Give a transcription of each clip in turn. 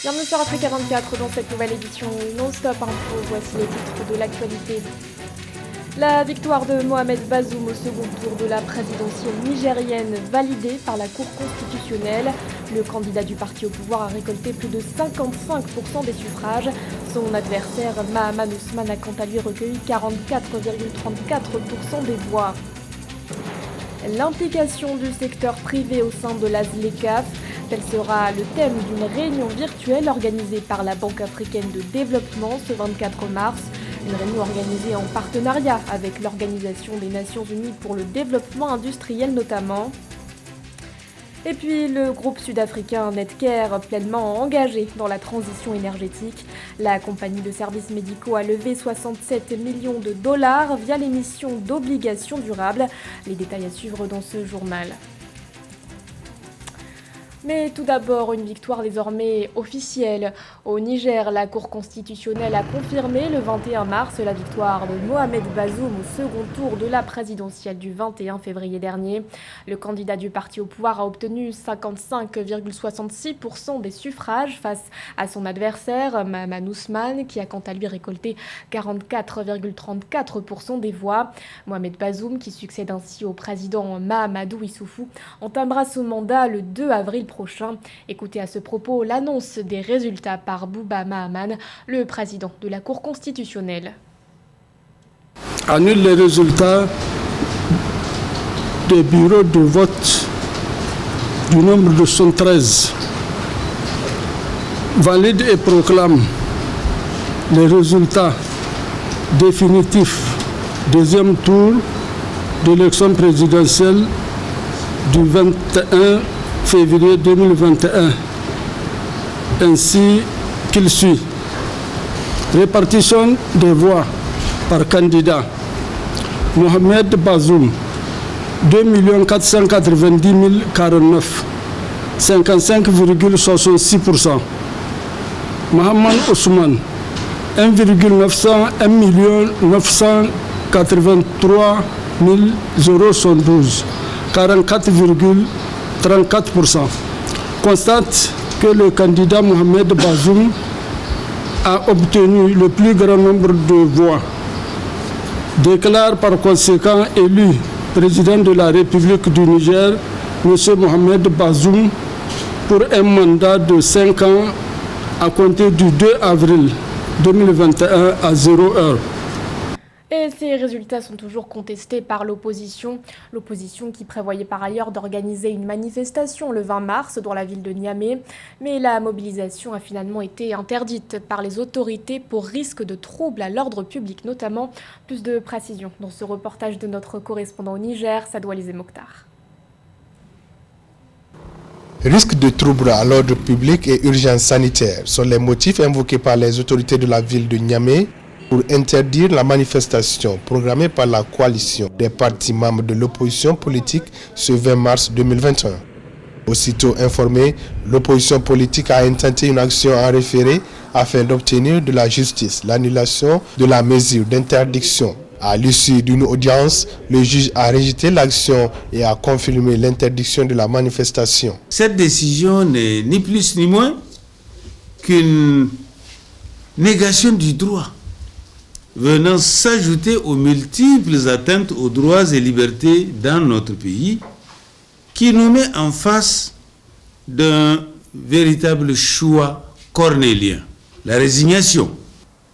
Bienvenue sur Africa 24 dans cette nouvelle édition non-stop info. Voici les titres de l'actualité. La victoire de Mohamed Bazoum au second tour de la présidentielle nigérienne validée par la Cour constitutionnelle. Le candidat du parti au pouvoir a récolté plus de 55% des suffrages. Son adversaire Mahaman Ousmane a quant à lui recueilli 44,34% des voix. L'implication du secteur privé au sein de la ZLECAf. Tel sera le thème d'une réunion virtuelle organisée par la Banque africaine de développement ce 24 mars. Une réunion organisée en partenariat avec l'Organisation des Nations Unies pour le développement industriel notamment. Et puis le groupe sud-africain Netcare, pleinement engagé dans la transition énergétique. La compagnie de services médicaux a levé 67 millions de dollars via l'émission d'obligations durables. Les détails à suivre dans ce journal. Mais tout d'abord, une victoire désormais officielle. Au Niger, la Cour constitutionnelle a confirmé le 21 mars la victoire de Mohamed Bazoum au second tour de la présidentielle du 21 février dernier. Le candidat du parti au pouvoir a obtenu 55,66% des suffrages face à son adversaire, Mahaman Ousmane, qui a quant à lui récolté 44,34% des voix. Mohamed Bazoum, qui succède ainsi au président Mahamadou Issoufou, entamera son mandat le 2 avril prochain. Écoutez à ce propos l'annonce des résultats par Bouba Mahaman, le président de la Cour constitutionnelle. Annule les résultats des bureaux de vote du nombre de 113. Valide et proclame les résultats définitifs deuxième tour de l'élection présidentielle du 21 février 2021, ainsi qu'il suit. Répartition des voix par candidat. Mohamed Bazoum, 2 490 049, 55,66%. Mahaman Ousmane, 1 983 012, 44,34%. Constate que le candidat Mohamed Bazoum a obtenu le plus grand nombre de voix. Déclare par conséquent élu président de la République du Niger, M. Mohamed Bazoum, pour un mandat de 5 ans à compter du 2 avril 2021 à 0 heure. Et ces résultats sont toujours contestés par l'opposition. L'opposition qui prévoyait par ailleurs d'organiser une manifestation le 20 mars dans la ville de Niamey. Mais la mobilisation a finalement été interdite par les autorités pour risque de troubles à l'ordre public notamment. Plus de précisions dans ce reportage de notre correspondant au Niger, Sadoualizé Mokhtar. Risque de troubles à l'ordre public et urgence sanitaire sont les motifs invoqués par les autorités de la ville de Niamey pour interdire la manifestation programmée par la coalition des partis membres de l'opposition politique ce 20 mars 2021. Aussitôt informée, l'opposition politique a intenté une action en référé afin d'obtenir de la justice l'annulation de la mesure d'interdiction. À l'issue d'une audience, le juge a rejeté l'action et a confirmé l'interdiction de la manifestation. Cette décision n'est ni plus ni moins qu'une négation du droit, venant s'ajouter aux multiples atteintes aux droits et libertés dans notre pays, qui nous met en face d'un véritable choix cornélien. La résignation,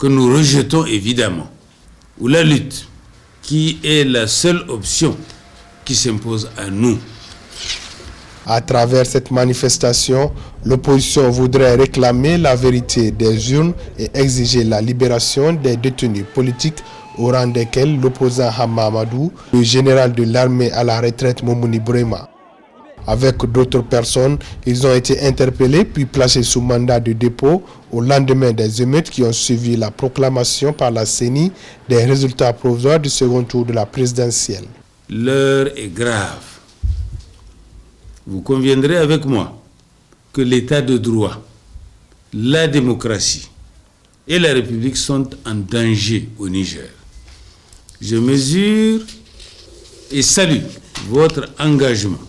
que nous rejetons évidemment, ou la lutte, qui est la seule option qui s'impose à nous. À travers cette manifestation, l'opposition voudrait réclamer la vérité des urnes et exiger la libération des détenus politiques au rang desquels l'opposant Hamamadou, le général de l'armée à la retraite Moumouni Brema. Avec d'autres personnes, ils ont été interpellés puis placés sous mandat de dépôt au lendemain des émeutes qui ont suivi la proclamation par la CENI des résultats provisoires du second tour de la présidentielle. L'heure est grave. Vous conviendrez avec moi que l'état de droit, la démocratie et la République sont en danger au Niger. Je mesure et salue votre engagement,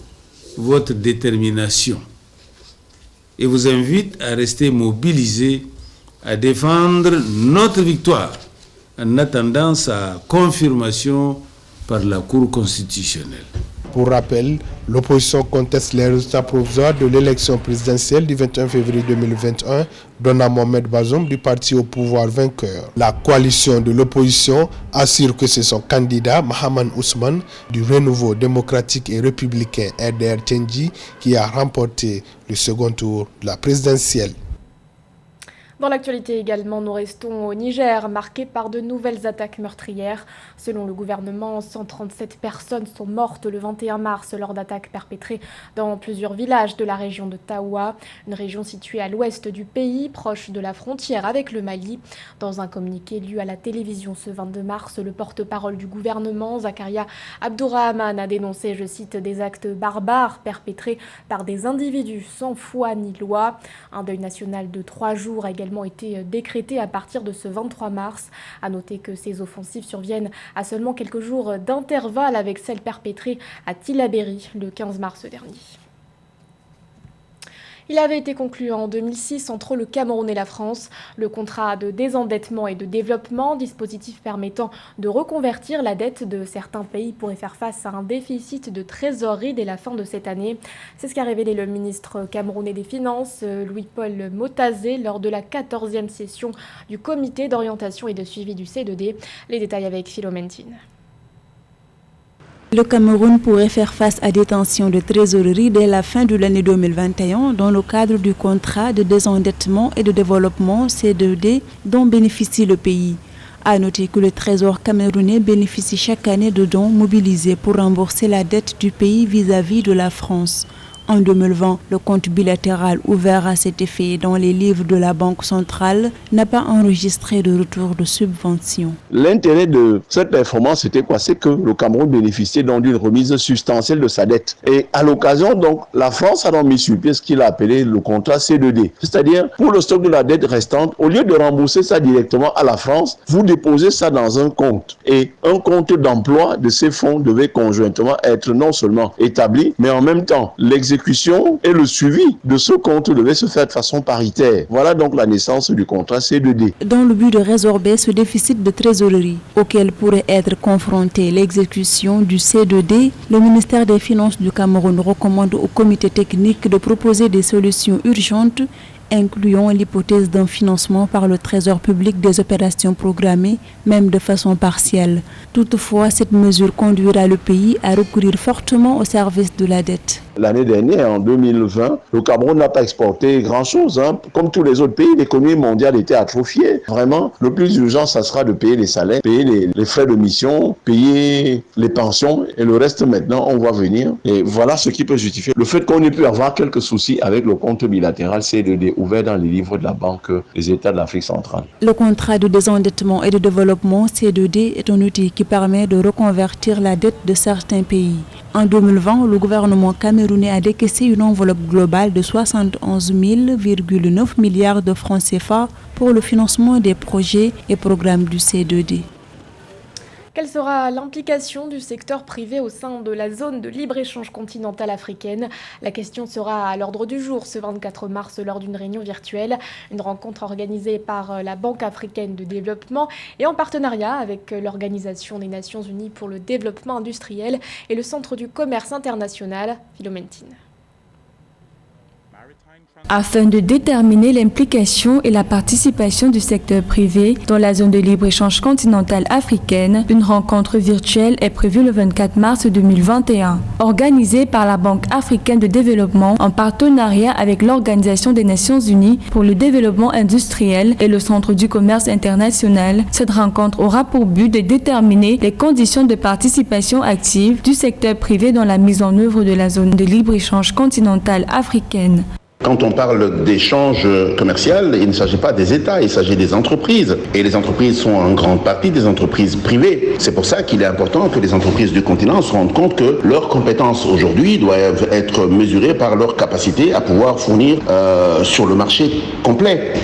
votre détermination et vous invite à rester mobilisés à défendre notre victoire en attendant sa confirmation par la Cour constitutionnelle. Pour rappel, l'opposition conteste les résultats provisoires de l'élection présidentielle du 21 février 2021, donnant Mohamed Bazoum du parti au pouvoir vainqueur. La coalition de l'opposition assure que c'est son candidat, Mahaman Ousmane, du Renouveau démocratique et républicain RDR Tchengi, qui a remporté le second tour de la présidentielle. Dans l'actualité également, nous restons au Niger, marqué par de nouvelles attaques meurtrières. Selon le gouvernement, 137 personnes sont mortes le 21 mars lors d'attaques perpétrées dans plusieurs villages de la région de Taoua, une région située à l'ouest du pays, proche de la frontière avec le Mali. Dans un communiqué lu à la télévision ce 22 mars, le porte-parole du gouvernement, Zakaria Abdourahmane, a dénoncé, je cite, des actes barbares perpétrés par des individus sans foi ni loi. Un deuil national de 3 jours a également été décrété à partir de ce 23 mars. À noter que ces offensives surviennent à seulement quelques jours d'intervalle avec celles perpétrées à Tillabéri le 15 mars dernier. Il avait été conclu en 2006 entre le Cameroun et la France. Le contrat de désendettement et de développement, dispositif permettant de reconvertir la dette de certains pays pour y faire face à un déficit de trésorerie dès la fin de cette année. C'est ce qu'a révélé le ministre camerounais des Finances, Louis-Paul Motazé, lors de la 14e session du comité d'orientation et de suivi du C2D. Les détails avec Philomène Tine. Le Cameroun pourrait faire face à des tensions de trésorerie dès la fin de l'année 2021 dans le cadre du contrat de désendettement et de développement C2D dont bénéficie le pays. À noter que le Trésor camerounais bénéficie chaque année de dons mobilisés pour rembourser la dette du pays vis-à-vis de la France. En 2020, le compte bilatéral ouvert à cet effet dans les livres de la Banque centrale n'a pas enregistré de retour de subvention. L'intérêt de cette performance, c'était quoi? C'est que le Cameroun bénéficiait donc d'une remise substantielle de sa dette. Et à l'occasion, donc, la France a donc mis sur pied ce qu'il a appelé le contrat C2D. C'est-à-dire, pour le stock de la dette restante, au lieu de rembourser ça directement à la France, vous déposez ça dans un compte. Et un compte d'emploi de ces fonds devait conjointement être non seulement établi, mais en même temps, l'exécution et le suivi de ce compte devait se faire de façon paritaire. Voilà donc la naissance du contrat C2D. Dans le but de résorber ce déficit de trésorerie auquel pourrait être confrontée l'exécution du C2D, le ministère des Finances du Cameroun recommande au comité technique de proposer des solutions urgentes incluant l'hypothèse d'un financement par le Trésor public des opérations programmées, même de façon partielle. Toutefois, cette mesure conduira le pays à recourir fortement au service de la dette. L'année dernière, en 2020, le Cameroun n'a pas exporté grand-chose. Comme tous les autres pays, l'économie mondiale était atrophiée. Vraiment, le plus urgent, ça sera de payer les salaires, payer les frais de mission, payer les pensions et le reste maintenant, on va venir. Et voilà ce qui peut justifier le fait qu'on ait pu avoir quelques soucis avec le compte bilatéral C2D ouvert dans les livres de la Banque des États de l'Afrique centrale. Le contrat de désendettement et de développement C2D est un outil qui permet de reconvertir la dette de certains pays. En 2020, le gouvernement camerounais a décaissé une enveloppe globale de 71,9 milliards de francs CFA pour le financement des projets et programmes du C2D. Quelle sera l'implication du secteur privé au sein de la zone de libre-échange continentale africaine? La question sera à l'ordre du jour ce 24 mars lors d'une réunion virtuelle. Une rencontre organisée par la Banque africaine de développement et en partenariat avec l'Organisation des Nations Unies pour le développement industriel et le Centre du commerce international. Philomène Tine. Afin de déterminer l'implication et la participation du secteur privé dans la zone de libre-échange continentale africaine, une rencontre virtuelle est prévue le 24 mars 2021. Organisée par la Banque africaine de développement en partenariat avec l'Organisation des Nations Unies pour le développement industriel et le Centre du commerce international, cette rencontre aura pour but de déterminer les conditions de participation active du secteur privé dans la mise en œuvre de la zone de libre-échange continentale africaine. Quand on parle d'échange commercial, il ne s'agit pas des États, il s'agit des entreprises. Et les entreprises sont en grande partie des entreprises privées. C'est pour ça qu'il est important que les entreprises du continent se rendent compte que leurs compétences aujourd'hui doivent être mesurées par leur capacité à pouvoir fournir sur le marché complet,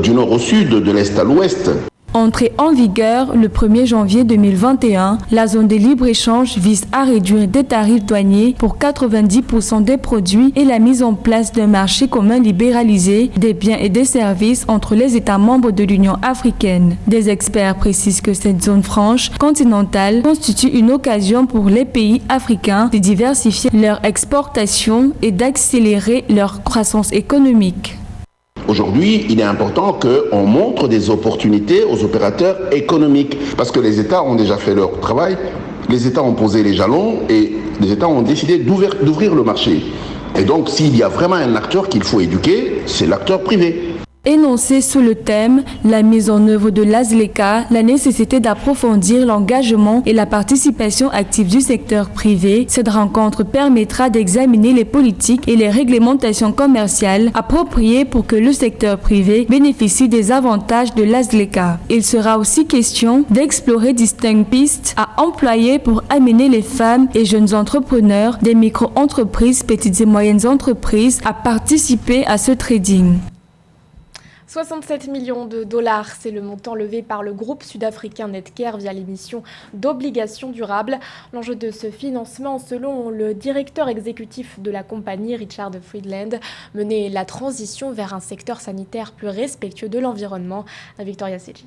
du nord au sud, de l'est à l'ouest. Entrée en vigueur le 1er janvier 2021, la zone de libre-échange vise à réduire des tarifs douaniers pour 90% des produits et la mise en place d'un marché commun libéralisé des biens et des services entre les États membres de l'Union africaine. Des experts précisent que cette zone franche continentale constitue une occasion pour les pays africains de diversifier leur exportation et d'accélérer leur croissance économique. Aujourd'hui, il est important qu'on montre des opportunités aux opérateurs économiques parce que les États ont déjà fait leur travail, les États ont posé les jalons et les États ont décidé d'ouvrir le marché. Et donc, s'il y a vraiment un acteur qu'il faut éduquer, c'est l'acteur privé. Énoncé sous le thème « La mise en œuvre de l'AZLECA, la nécessité d'approfondir l'engagement et la participation active du secteur privé », cette rencontre permettra d'examiner les politiques et les réglementations commerciales appropriées pour que le secteur privé bénéficie des avantages de l'AZLECA. Il sera aussi question d'explorer distinctes pistes à employer pour amener les femmes et jeunes entrepreneurs des micro-entreprises, petites et moyennes entreprises à participer à ce trading. 67 millions de dollars, c'est le montant levé par le groupe sud-africain Netcare via l'émission d'obligations durables. L'enjeu de ce financement, selon le directeur exécutif de la compagnie, Richard Friedland, mener la transition vers un secteur sanitaire plus respectueux de l'environnement. Victoria Seji.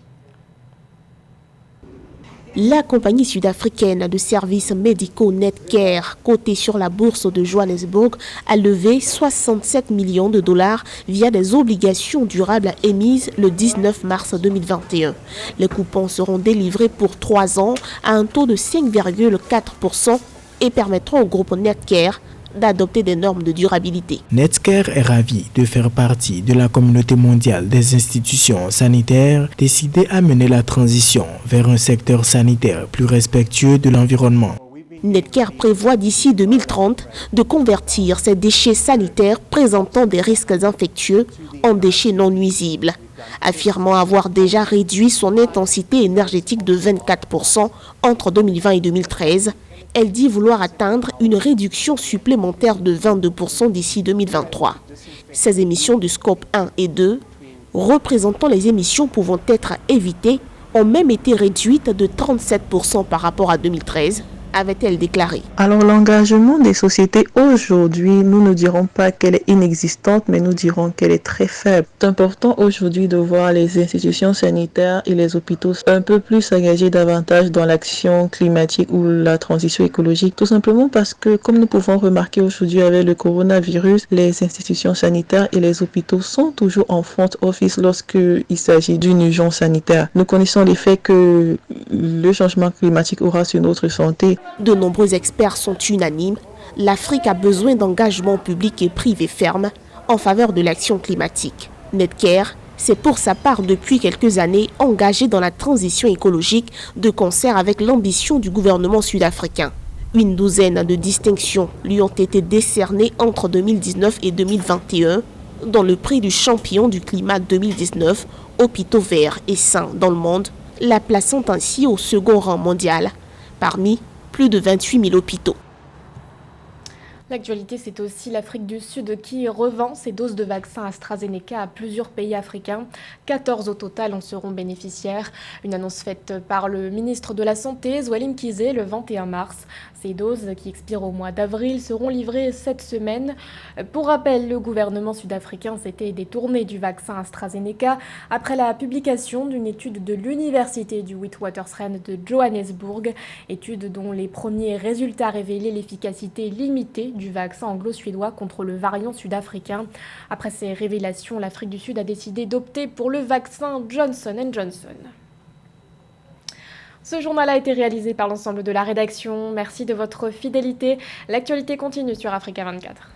La compagnie sud-africaine de services médicaux Netcare, cotée sur la bourse de Johannesburg, a levé 67 millions de dollars via des obligations durables émises le 19 mars 2021. Les coupons seront délivrés pour 3 ans à un taux de 5,4% et permettront au groupe Netcare d'adopter des normes de durabilité. Netcare est ravi de faire partie de la communauté mondiale des institutions sanitaires décidées à mener la transition vers un secteur sanitaire plus respectueux de l'environnement. Netcare prévoit d'ici 2030 de convertir ces déchets sanitaires présentant des risques infectieux en déchets non nuisibles, affirmant avoir déjà réduit son intensité énergétique de 24% entre 2020 et 2013. Elle dit vouloir atteindre une réduction supplémentaire de 22% d'ici 2023. Ces émissions du scope 1 et 2, représentant les émissions pouvant être évitées, ont même été réduites de 37% par rapport à 2013, avait-elle déclaré. Alors l'engagement des sociétés aujourd'hui, nous ne dirons pas qu'elle est inexistante, mais nous dirons qu'elle est très faible. C'est important aujourd'hui de voir les institutions sanitaires et les hôpitaux un peu plus s'engager davantage dans l'action climatique ou la transition écologique, tout simplement parce que, comme nous pouvons remarquer aujourd'hui avec le coronavirus, les institutions sanitaires et les hôpitaux sont toujours en front office lorsqu'il s'agit d'une urgence sanitaire. Nous connaissons les faits que le changement climatique aura sur notre santé. De nombreux experts sont unanimes. L'Afrique a besoin d'engagements publics et privés fermes en faveur de l'action climatique. Netcare s'est pour sa part depuis quelques années engagé dans la transition écologique de concert avec l'ambition du gouvernement sud-africain. Une douzaine de distinctions lui ont été décernées entre 2019 et 2021, dont le prix du champion du climat 2019, hôpitaux verts et sains dans le monde, la plaçant ainsi au second rang mondial, parmi plus de 28 000 hôpitaux. L'actualité, c'est aussi l'Afrique du Sud qui revend ses doses de vaccins AstraZeneca à plusieurs pays africains. 14 au total en seront bénéficiaires. Une annonce faite par le ministre de la Santé, Zweli Mkhize, le 21 mars. Ces doses, qui expirent au mois d'avril, seront livrées cette semaine. Pour rappel, le gouvernement sud-africain s'était détourné du vaccin AstraZeneca après la publication d'une étude de l'université du Witwatersrand de Johannesburg, étude dont les premiers résultats révélaient l'efficacité limitée du vaccin anglo-suédois contre le variant sud-africain. Après ces révélations, l'Afrique du Sud a décidé d'opter pour le vaccin Johnson & Johnson. Ce journal a été réalisé par l'ensemble de la rédaction. Merci de votre fidélité. L'actualité continue sur Africa 24.